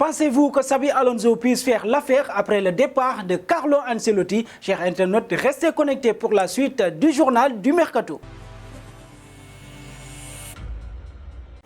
Pensez-vous que Xabi Alonso puisse faire l'affaire après le départ de Carlo Ancelotti? Chers internautes, restez connectés pour la suite du journal du Mercato.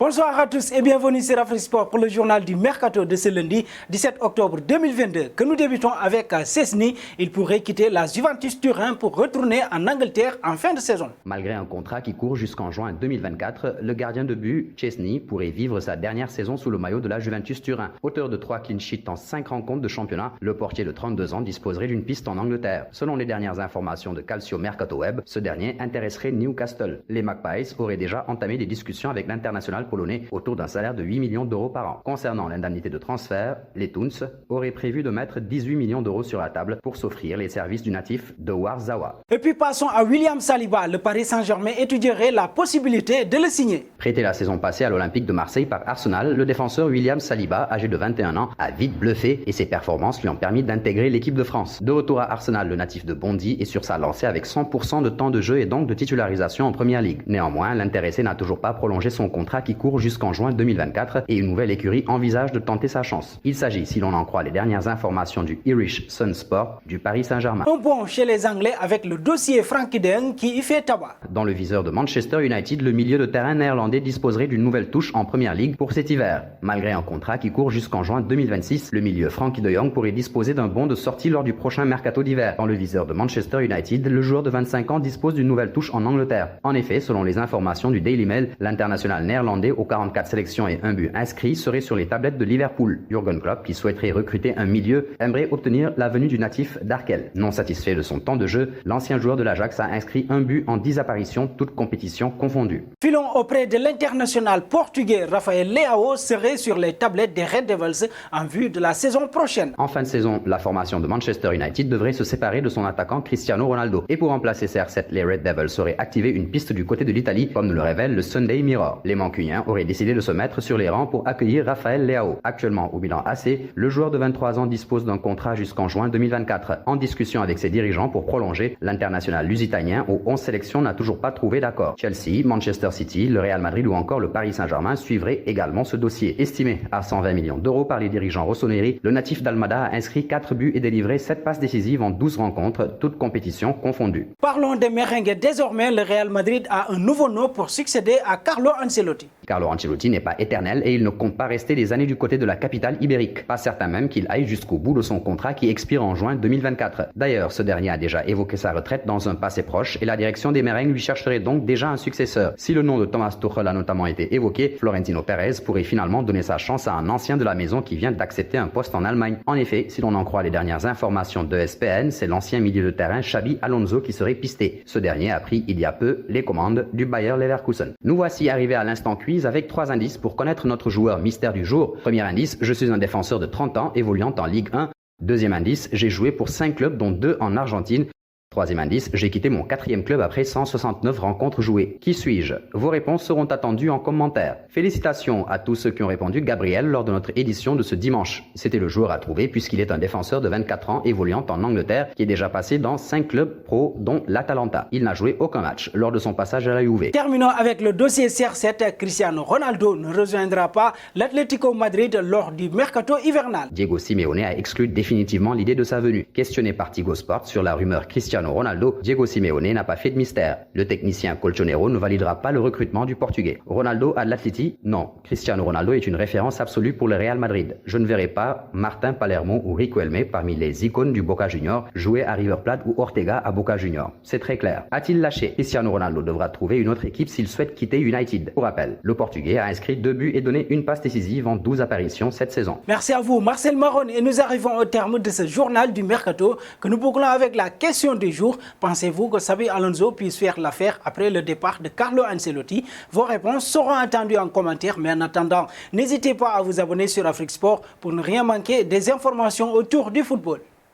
Bonsoir à tous et bienvenue sur Afrique Sport pour le journal du Mercato de ce lundi 17 octobre 2022 que nous débutons avec Szczęsny. Il pourrait quitter la Juventus Turin pour retourner en Angleterre en fin de saison. Malgré un contrat qui court jusqu'en juin 2024, le gardien de but Szczęsny pourrait vivre sa dernière saison sous le maillot de la Juventus Turin. Auteur de 3 clean sheets en 5 rencontres de championnat, le portier de 32 ans disposerait d'une piste en Angleterre. Selon les dernières informations de Calcio Mercato Web, ce dernier intéresserait Newcastle. Les Magpies auraient déjà entamé des discussions avec l'international polonais autour d'un salaire de 8 millions d'euros par an. Concernant l'indemnité de transfert, les Toons auraient prévu de mettre 18 millions d'euros sur la table pour s'offrir les services du natif de Warzawa. Et puis passons à William Saliba. Le Paris Saint-Germain étudierait la possibilité de le signer. Prêté la saison passée à l'Olympique de Marseille par Arsenal, le défenseur William Saliba, âgé de 21 ans, a vite bluffé et ses performances lui ont permis d'intégrer l'équipe de France. De retour à Arsenal, le natif de Bondy est sur sa lancée avec 100% de temps de jeu et donc de titularisation en Première Ligue. Néanmoins, l'intéressé n'a toujours pas prolongé son contrat qui court jusqu'en juin 2024 et une nouvelle écurie envisage de tenter sa chance. Il s'agit, si l'on en croit les dernières informations du Irish Sun Sport, du Paris Saint-Germain. Un point chez les Anglais avec le dossier Frenkie de Jong qui y fait tabac. Dans le viseur de Manchester United, le milieu de terrain néerlandais disposerait d'une nouvelle touche en Première Ligue pour cet hiver. Malgré un contrat qui court jusqu'en juin 2026, le milieu Frenkie de Jong pourrait disposer d'un bon de sortie lors du prochain mercato d'hiver. Dans le viseur de Manchester United, le joueur de 25 ans dispose d'une nouvelle touche en Angleterre. En effet, selon les informations du Daily Mail, l'international néerlandais aux 44 sélections et un but inscrit serait sur les tablettes de Liverpool. Jürgen Klopp, qui souhaiterait recruter un milieu, aimerait obtenir la venue du natif d'Arkel. Non satisfait de son temps de jeu, l'ancien joueur de l'Ajax a inscrit un but en 10 apparitions, toutes compétitions confondues. Filons auprès de l'international portugais Rafael Leao serait sur les tablettes des Red Devils en vue de la saison prochaine. En fin de saison, la formation de Manchester United devrait se séparer de son attaquant Cristiano Ronaldo. Et pour remplacer CR7, les Red Devils auraient activé une piste du côté de l'Italie, comme nous le révèle le Sunday Mirror. Les Mancuniens auraient décidé de se mettre sur les rangs pour accueillir Rafael Leao. Actuellement au bilan AC, le joueur de 23 ans dispose d'un contrat jusqu'en juin 2024. En discussion avec ses dirigeants pour prolonger, l'international lusitanien aux 11 sélections n'a toujours pas trouvé d'accord. Chelsea, Manchester City, le Real Madrid ou encore le Paris Saint-Germain suivraient également ce dossier. Estimé à 120 millions d'euros par les dirigeants rossoneri, le natif d'Almada a inscrit 4 buts et délivré 7 passes décisives en 12 rencontres, toutes compétitions confondues. Parlons des merengues. Désormais, le Real Madrid a un nouveau nom pour succéder à Carlo Ancelotti. Carlo Ancelotti n'est pas éternel et il ne compte pas rester des années du côté de la capitale ibérique. Pas certain même qu'il aille jusqu'au bout de son contrat qui expire en juin 2024. D'ailleurs, ce dernier a déjà évoqué sa retraite dans un passé proche et la direction des merengues lui chercherait donc déjà un successeur. Si le nom de Thomas Tuchel a notamment été évoqué, Florentino Pérez pourrait finalement donner sa chance à un ancien de la maison qui vient d'accepter un poste en Allemagne. En effet, si l'on en croit les dernières informations de ESPN, c'est l'ancien milieu de terrain Xabi Alonso qui serait pisté. Ce dernier a pris il y a peu les commandes du Bayer Leverkusen. Nous voici arrivés à l'instant quiz avec 3 indices pour connaître notre joueur mystère du jour. Premier indice, je suis un défenseur de 30 ans évoluant en Ligue 1. Deuxième indice, j'ai joué pour 5 clubs dont 2 en Argentine. Troisième indice, j'ai quitté mon 4e club après 169 rencontres jouées. Qui suis-je? Vos réponses seront attendues en commentaire. Félicitations à tous ceux qui ont répondu Gabriel lors de notre édition de ce dimanche. C'était le joueur à trouver puisqu'il est un défenseur de 24 ans évoluant en Angleterre qui est déjà passé dans 5 clubs pro dont l'Atalanta. Il n'a joué aucun match lors de son passage à la Juve. Terminons avec le dossier CR7. Cristiano Ronaldo ne rejoindra pas l'Atlético Madrid lors du mercato hivernal. Diego Simeone a exclu définitivement l'idée de sa venue. Questionné par Tigo Sport sur la rumeur Cristiano Ronaldo, Diego Simeone n'a pas fait de mystère. Le technicien Colchonero ne validera pas le recrutement du Portugais. Ronaldo à l'Atleti? Non. Cristiano Ronaldo est une référence absolue pour le Real Madrid. Je ne verrai pas Martin Palermo ou Riquelme parmi les icônes du Boca Junior jouer à River Plate ou Ortega à Boca Junior. C'est très clair. A-t-il lâché? Cristiano Ronaldo devra trouver une autre équipe s'il souhaite quitter United. Pour rappel, le Portugais a inscrit 2 buts et donné une passe décisive en 12 apparitions cette saison. Merci à vous, Marcel Marron, et nous arrivons au terme de ce journal du Mercato que nous bouclons avec la question du jour. Pensez-vous que Xabi Alonso puisse faire l'affaire après le départ de Carlo Ancelotti? Vos réponses seront attendues en commentaire, mais en attendant, n'hésitez pas à vous abonner sur Afrique Sport pour ne rien manquer des informations autour du football.